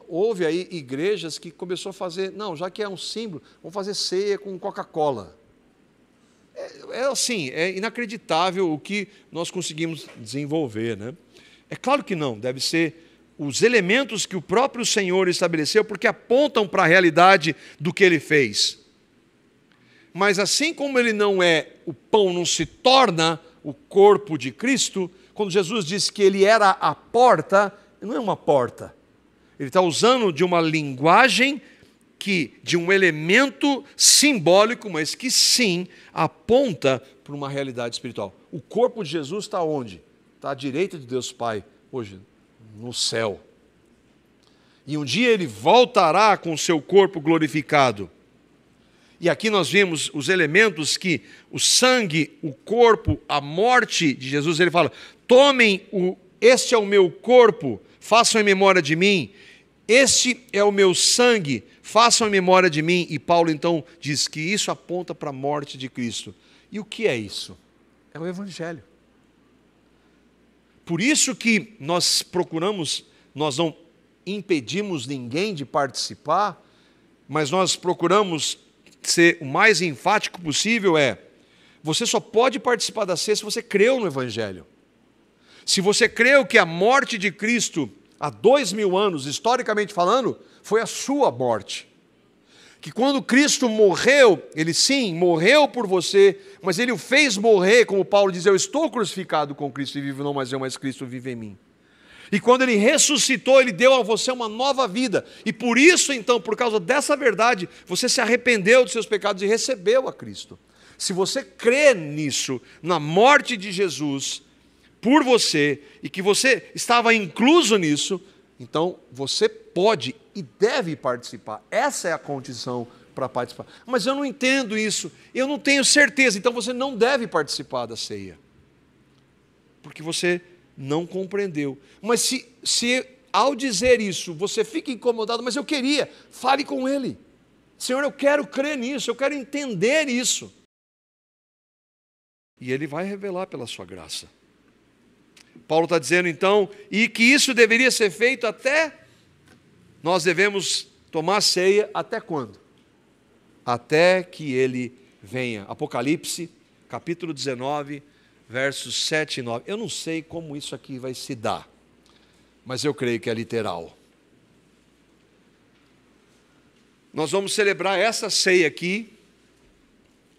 Houve aí igrejas que começou a fazer, não, já que é um símbolo, vamos fazer ceia com Coca-Cola. É inacreditável o que nós conseguimos desenvolver, né? É claro que não, deve ser os elementos que o próprio Senhor estabeleceu, porque apontam para a realidade do que Ele fez. Mas assim como Ele não é, o pão não se torna o corpo de Cristo, quando Jesus disse que Ele era a porta, não é uma porta. Ele está usando de uma linguagem de um elemento simbólico, mas que sim aponta para uma realidade espiritual. O corpo de Jesus está onde? está à direita de Deus Pai, hoje, no céu. E um dia ele voltará com o seu corpo glorificado. E aqui nós vemos os elementos que o sangue, o corpo, a morte de Jesus, ele fala, tomem, este é o meu corpo, façam em memória de mim, este é o meu sangue, façam em memória de mim. E Paulo então diz que isso aponta para a morte de Cristo. E o que é isso? É o Evangelho. Por isso que nós procuramos, nós não impedimos ninguém de participar, mas nós procuramos ser o mais enfático possível, você só pode participar da ceia se você creu no Evangelho. Se você creu que a morte de Cristo, há 2000 anos, historicamente falando, foi a sua morte. Que quando Cristo morreu, ele sim, morreu por você, mas ele o fez morrer, como Paulo diz, eu estou crucificado com Cristo e vivo não mais eu, mas Cristo vive em mim. E quando ele ressuscitou, ele deu a você uma nova vida. E por isso, então, por causa dessa verdade, você se arrependeu dos seus pecados e recebeu a Cristo. Se você crê nisso, na morte de Jesus, por você, e que você estava incluso nisso, então você pode e deve participar. Essa é a condição para participar. Mas eu não entendo isso, eu não tenho certeza, então você não deve participar da ceia. Porque você não compreendeu. Mas se ao dizer isso, você fica incomodado, mas eu queria, fale com ele. Senhor, eu quero crer nisso, eu quero entender isso. E ele vai revelar pela sua graça. Paulo está dizendo então, e que isso deveria ser feito nós devemos tomar ceia até quando? Até que ele venha. Apocalipse, capítulo 19, versos 7 e 9. Eu não sei como isso aqui vai se dar, mas eu creio que é literal. Nós vamos celebrar essa ceia aqui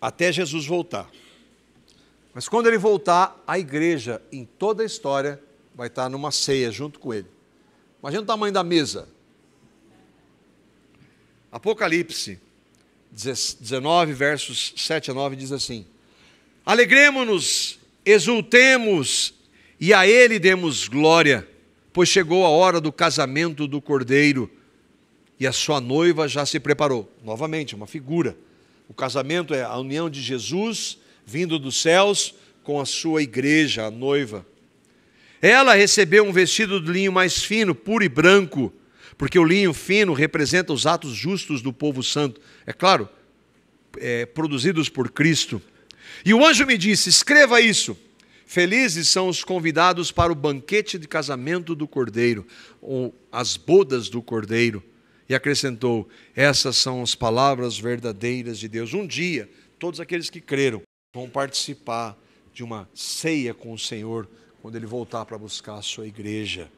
até Jesus voltar. Mas quando ele voltar, a igreja, em toda a história, vai estar numa ceia junto com ele. Imagina o tamanho da mesa. Apocalipse 19, versos 7 a 9, diz assim: alegremo-nos, exultemos, e a ele demos glória, pois chegou a hora do casamento do Cordeiro, e a sua noiva já se preparou. Novamente, uma figura. O casamento é a união de Jesus vindo dos céus com a sua igreja, a noiva. Ela recebeu um vestido de linho mais fino, puro e branco, porque o linho fino representa os atos justos do povo santo. É claro, produzidos por Cristo. E o anjo me disse, escreva isso, felizes são os convidados para o banquete de casamento do Cordeiro, ou as bodas do Cordeiro. E acrescentou, essas são as palavras verdadeiras de Deus. Um dia, todos aqueles que creram vão participar de uma ceia com o Senhor, quando Ele voltar para buscar a sua igreja.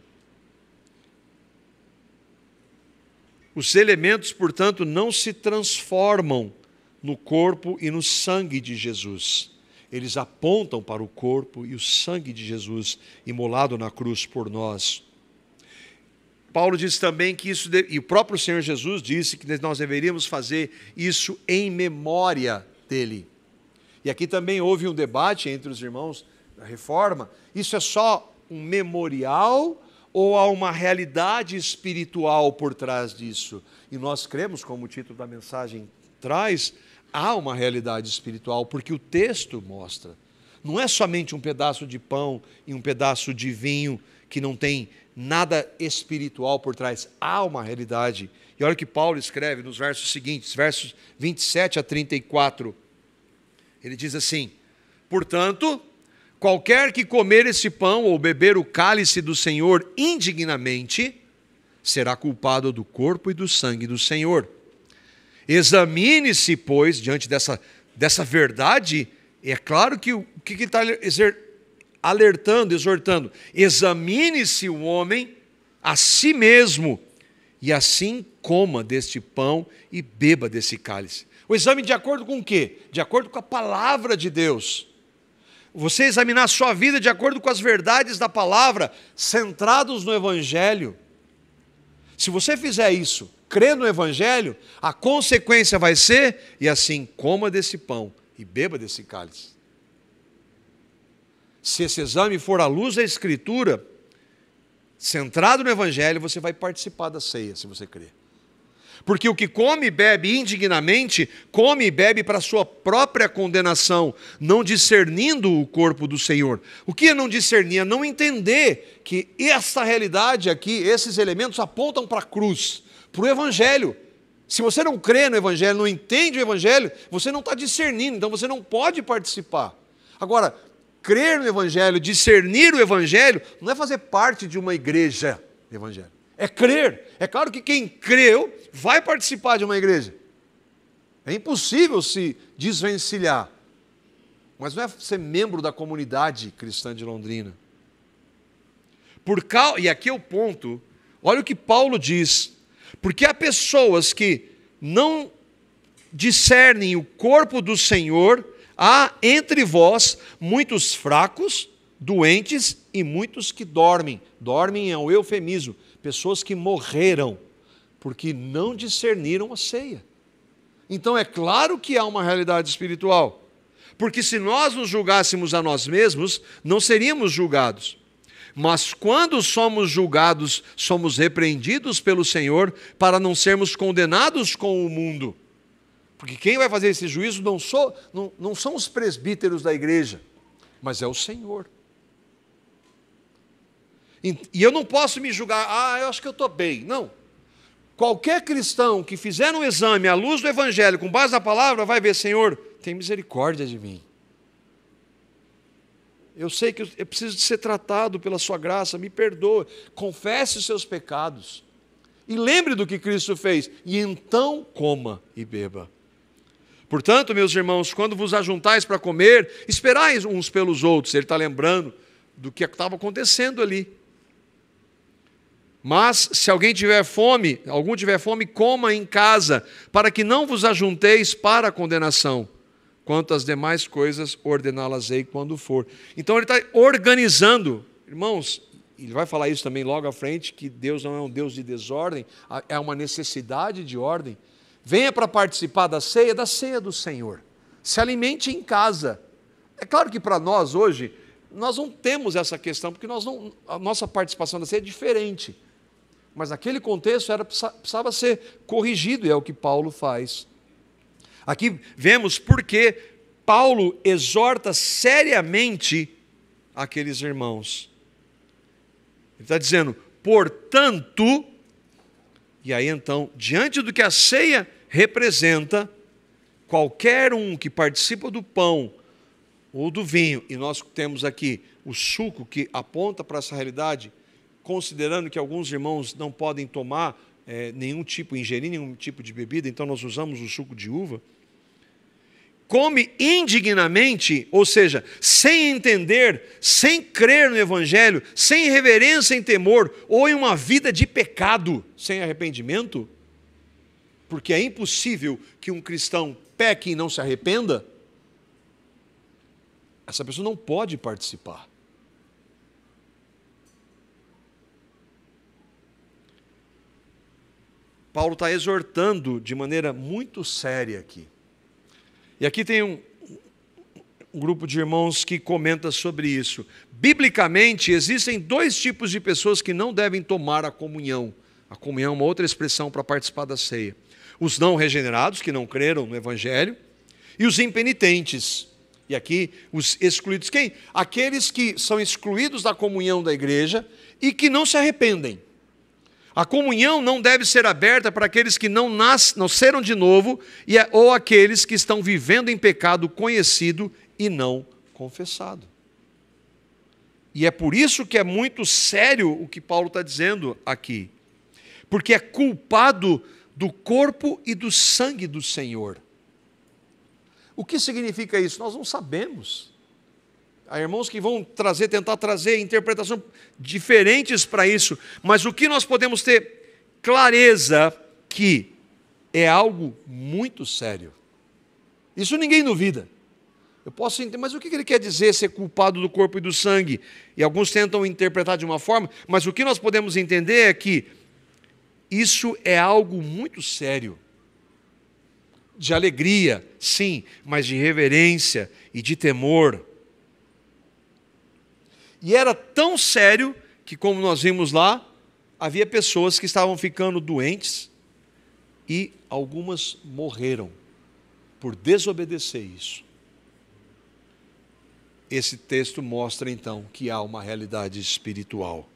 Os elementos, portanto, não se transformam no corpo e no sangue de Jesus. Eles apontam para o corpo e o sangue de Jesus, imolado na cruz por nós. Paulo diz também que isso, e o próprio Senhor Jesus disse que nós deveríamos fazer isso em memória dele. E aqui também houve um debate entre os irmãos da Reforma, isso é só um memorial ou há uma realidade espiritual por trás disso? E nós cremos, como o título da mensagem traz, há uma realidade espiritual, porque o texto mostra. Não é somente um pedaço de pão e um pedaço de vinho que não tem nada espiritual por trás, há uma realidade. E olha o que Paulo escreve nos versos seguintes, versos 27 a 34. Ele diz assim, portanto, qualquer que comer esse pão ou beber o cálice do Senhor indignamente, será culpado do corpo e do sangue do Senhor. Examine-se, pois, diante dessa verdade, é claro que o que ele está alertando, exortando, examine-se o homem a si mesmo, e assim coma deste pão e beba desse cálice. O exame de acordo com o quê? De acordo com a palavra de Deus. Você examinar a sua vida de acordo com as verdades da palavra, centrados no Evangelho. Se você fizer isso, crer no Evangelho, a consequência vai ser, e assim, coma desse pão e beba desse cálice. Se esse exame for à luz da Escritura, centrado no Evangelho, você vai participar da ceia, se você crer. Porque o que come e bebe indignamente, come e bebe para a sua própria condenação, não discernindo o corpo do Senhor. O que é não discernir? É não entender que essa realidade aqui, esses elementos apontam para a cruz, para o Evangelho. Se você não crê no Evangelho, não entende o Evangelho, você não está discernindo, então você não pode participar. Agora, crer no Evangelho, discernir o Evangelho, não é fazer parte de uma igreja de Evangelho. É crer. É claro que quem creu vai participar de uma igreja. É impossível se desvencilhar. Mas não é ser membro da comunidade cristã de Londrina. E aqui é o ponto, olha o que Paulo diz. Porque há pessoas que não discernem o corpo do Senhor, há entre vós muitos fracos, doentes e muitos que dormem. Dormem é um eufemismo. Pessoas que morreram porque não discerniram a ceia. Então é claro que há uma realidade espiritual. Porque se nós nos julgássemos a nós mesmos, não seríamos julgados. Mas quando somos julgados, somos repreendidos pelo Senhor para não sermos condenados com o mundo. Porque quem vai fazer esse juízo não são os presbíteros da igreja, mas é o Senhor. E eu não posso me julgar, eu acho que eu estou bem. Não. Qualquer cristão que fizer um exame à luz do Evangelho, com base na palavra, vai ver, Senhor, tem misericórdia de mim. Eu sei que eu preciso de ser tratado pela sua graça, me perdoe, confesse os seus pecados. E lembre do que Cristo fez, e então coma e beba. Portanto, meus irmãos, quando vos ajuntais para comer, esperai uns pelos outros. Ele está lembrando do que estava acontecendo ali. Mas, se alguém tiver fome, coma em casa, para que não vos ajunteis para a condenação. Quanto às demais coisas, ordená-las-ei quando for. Então ele está organizando. Irmãos, ele vai falar isso também logo à frente, que Deus não é um Deus de desordem, é uma necessidade de ordem. Venha para participar da ceia do Senhor. Se alimente em casa. É claro que para nós hoje, nós não temos essa questão, porque a nossa participação da ceia é diferente. Mas naquele contexto precisava ser corrigido, e é o que Paulo faz. Aqui vemos porque Paulo exorta seriamente aqueles irmãos. Ele está dizendo, portanto, e aí então, diante do que a ceia representa, qualquer um que participa do pão ou do vinho, e nós temos aqui o suco que aponta para essa realidade, considerando que alguns irmãos não podem tomar ingerir nenhum tipo de bebida, então nós usamos o suco de uva, come indignamente, ou seja, sem entender, sem crer no Evangelho, sem reverência e temor, ou em uma vida de pecado, sem arrependimento, porque é impossível que um cristão peque e não se arrependa, essa pessoa não pode participar. Paulo está exortando de maneira muito séria aqui. E aqui tem um grupo de irmãos que comenta sobre isso. Biblicamente, existem dois tipos de pessoas que não devem tomar a comunhão. A comunhão é uma outra expressão para participar da ceia. Os não regenerados, que não creram no Evangelho, e os impenitentes. E aqui, os excluídos. Quem? Aqueles que são excluídos da comunhão da igreja e que não se arrependem. A comunhão não deve ser aberta para aqueles que não nasceram de novo ou aqueles que estão vivendo em pecado conhecido e não confessado. E é por isso que é muito sério o que Paulo está dizendo aqui. Porque é culpado do corpo e do sangue do Senhor. O que significa isso? Nós não sabemos. Há irmãos que vão tentar trazer interpretações diferentes para isso, mas o que nós podemos ter clareza que é algo muito sério. Isso ninguém duvida. Eu posso entender, mas o que ele quer dizer ser culpado do corpo e do sangue? E alguns tentam interpretar de uma forma, mas o que nós podemos entender é que isso é algo muito sério. De alegria, sim, mas de reverência e de temor. E era tão sério que, como nós vimos lá, havia pessoas que estavam ficando doentes e algumas morreram por desobedecer isso. Esse texto mostra então que há uma realidade espiritual.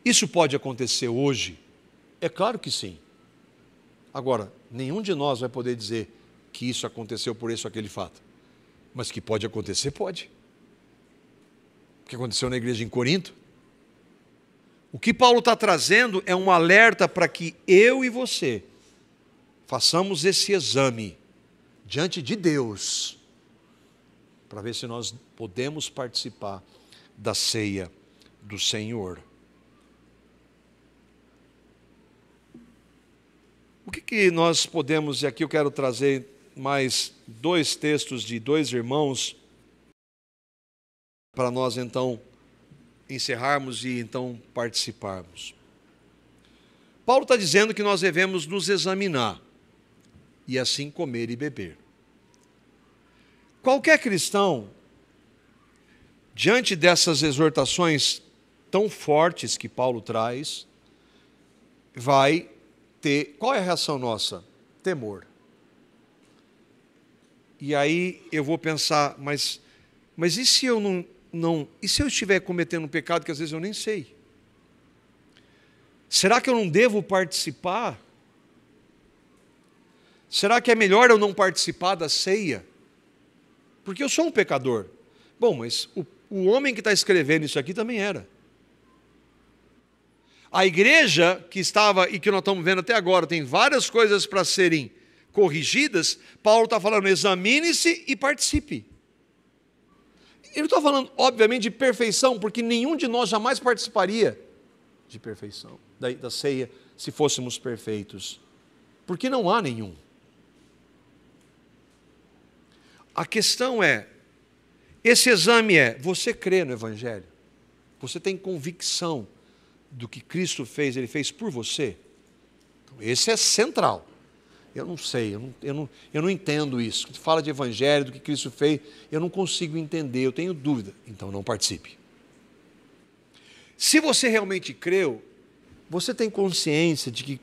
Isso pode acontecer hoje? É claro que sim. Agora, nenhum de nós vai poder dizer que isso aconteceu por esse ou aquele fato. Mas que pode acontecer, pode. O que aconteceu na igreja em Corinto? O que Paulo está trazendo é um alerta para que eu e você façamos esse exame diante de Deus, para ver se nós podemos participar da ceia do Senhor. O que nós podemos, e aqui eu quero trazer mais 2 textos de 2 irmãos, para nós então encerrarmos e então participarmos. Paulo está dizendo que nós devemos nos examinar e assim comer e beber. Qualquer cristão, diante dessas exortações tão fortes que Paulo traz, vai ter... Qual é a reação nossa? Temor. E aí eu vou pensar, mas e se eu e se eu estiver cometendo um pecado que às vezes eu nem sei? Será que eu não devo participar? Será que é melhor eu não participar da ceia? Porque eu sou um pecador. Bom, mas o homem que está escrevendo isso aqui também era. A igreja que estava, e que nós estamos vendo até agora, tem várias coisas para serem corrigidas. Paulo está falando, examine-se e participe. Ele não está falando, obviamente, de perfeição, porque nenhum de nós jamais participaria de perfeição, da ceia, se fôssemos perfeitos. Porque não há nenhum. A questão é, esse exame é, você crê no Evangelho? Você tem convicção do que Cristo fez, Ele fez por você? Então, esse é central. Eu não sei, eu não entendo isso. Quando fala de Evangelho, do que Cristo fez, eu não consigo entender, eu tenho dúvida. Então não participe. Se você realmente creu, você tem consciência de que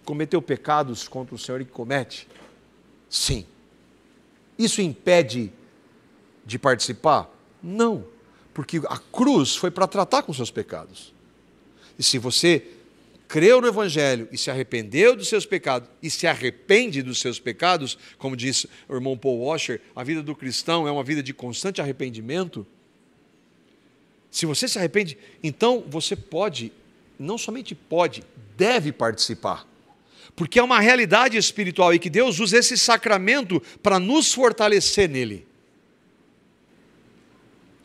cometeu pecados contra o Senhor e que comete? Sim. Isso impede de participar? Não, porque a cruz foi para tratar com seus pecados. E se você creu no Evangelho e se arrependeu dos seus pecados, e se arrepende dos seus pecados, como diz o irmão Paul Washer, a vida do cristão é uma vida de constante arrependimento. Se você se arrepende, então você pode, não somente pode, deve participar. Porque é uma realidade espiritual e que Deus usa esse sacramento para nos fortalecer nele.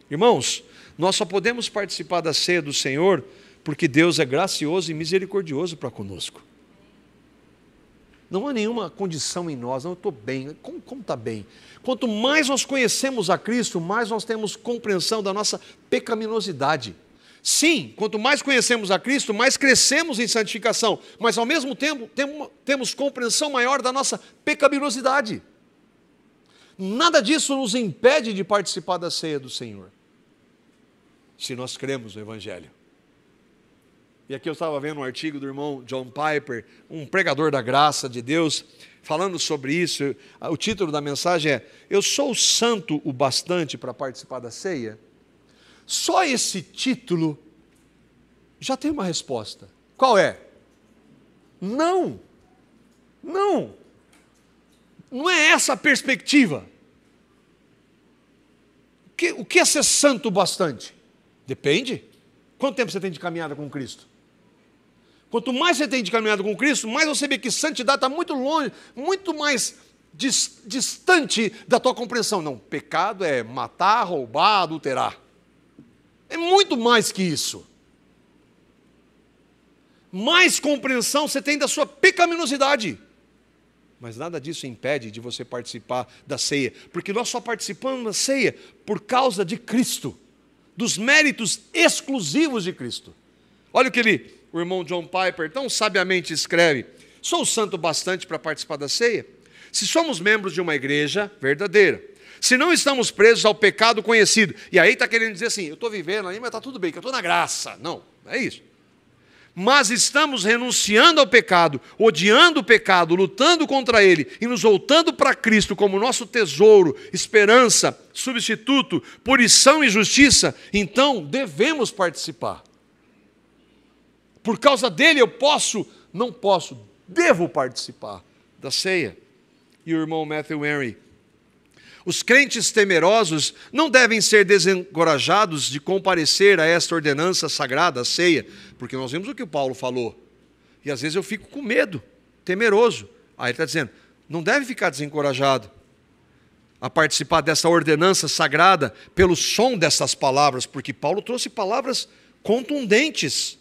Irmãos, nós só podemos participar da ceia do Senhor porque Deus é gracioso e misericordioso para conosco. Não há nenhuma condição em nós, não, eu estou bem, como está bem? Quanto mais nós conhecemos a Cristo, mais nós temos compreensão da nossa pecaminosidade. Sim, quanto mais conhecemos a Cristo, mais crescemos em santificação, mas ao mesmo tempo temos compreensão maior da nossa pecaminosidade. Nada disso nos impede de participar da ceia do Senhor, se nós cremos no Evangelho. E aqui eu estava vendo um artigo do irmão John Piper, um pregador da graça de Deus, falando sobre isso. O título da mensagem é: Eu sou santo o bastante para participar da ceia? Só esse título já tem uma resposta. Qual é? Não. Não. Não é essa a perspectiva. O que é ser santo o bastante? Depende. Quanto tempo você tem de caminhada com Cristo? Quanto mais você tem de caminhada com Cristo, mais você vê que santidade está muito longe, muito mais distante da tua compreensão. Não, pecado é matar, roubar, adulterar. É muito mais que isso. Mais compreensão você tem da sua pecaminosidade. Mas nada disso impede de você participar da ceia, porque nós só participamos da ceia por causa de Cristo, dos méritos exclusivos de Cristo. Olha o que o irmão John Piper tão sabiamente escreve: Sou santo bastante para participar da ceia? Se somos membros de uma igreja verdadeira, Se não estamos presos ao pecado conhecido. E aí está querendo dizer assim, eu estou vivendo aí, mas está tudo bem, que eu estou na graça. Não, é isso. Mas estamos renunciando ao pecado, odiando o pecado, lutando contra ele e nos voltando para Cristo como nosso tesouro, esperança, substituto, purição e justiça, então devemos participar. Por causa dele eu devo participar da ceia. E o irmão Matthew Henry: os crentes temerosos não devem ser desencorajados de comparecer a esta ordenança sagrada, a ceia, porque nós vimos o que o Paulo falou, e às vezes eu fico com medo, temeroso. Aí ele está dizendo, não deve ficar desencorajado a participar dessa ordenança sagrada pelo som dessas palavras, porque Paulo trouxe palavras contundentes,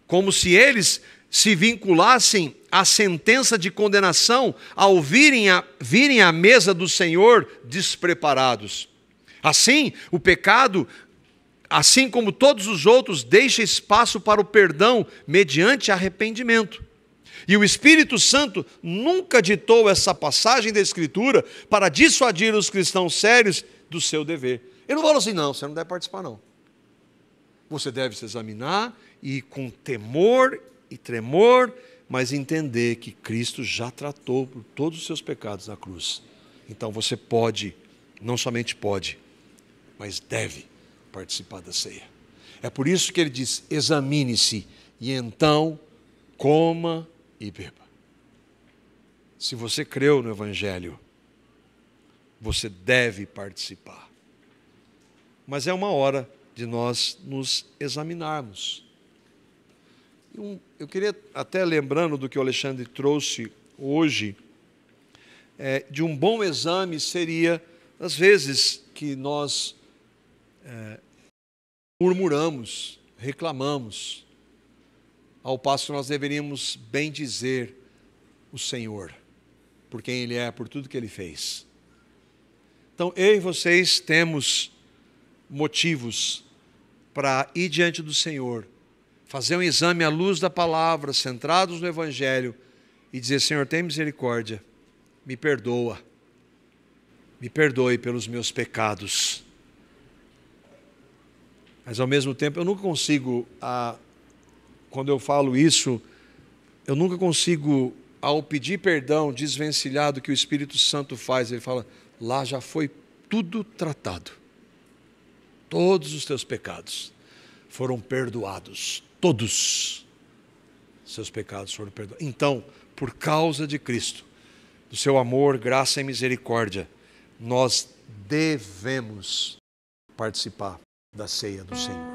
como se eles se vinculassem à sentença de condenação ao virem à mesa do Senhor despreparados. Assim, o pecado, assim como todos os outros, deixa espaço para o perdão mediante arrependimento. E o Espírito Santo nunca ditou essa passagem da Escritura para dissuadir os cristãos sérios do seu dever. Ele não falou assim, não, você não deve participar não. Você deve se examinar e com temor e tremor, mas entender que Cristo já tratou por todos os seus pecados na cruz. Então você pode, não somente pode, mas deve participar da ceia. É por isso que ele diz, examine-se e então coma e beba. Se você creu no Evangelho, você deve participar. Mas é uma hora de nós nos examinarmos. Eu queria, até lembrando do que o Alexandre trouxe hoje, de um bom exame seria, às vezes, que nós murmuramos, reclamamos, ao passo que nós deveríamos bendizer o Senhor, por quem Ele é, por tudo que Ele fez. Então, eu e vocês temos motivos para ir diante do Senhor, fazer um exame à luz da palavra, centrados no Evangelho, e dizer, Senhor, tem misericórdia, me perdoa, me perdoe pelos meus pecados. Mas ao mesmo tempo, eu nunca consigo, quando eu falo isso, eu nunca consigo, ao pedir perdão, desvencilhar do que o Espírito Santo faz. Ele fala, lá já foi tudo tratado. Todos os teus pecados foram perdoados. Todos seus pecados foram perdoados. Então, por causa de Cristo, do seu amor, graça e misericórdia, nós devemos participar da ceia do Senhor.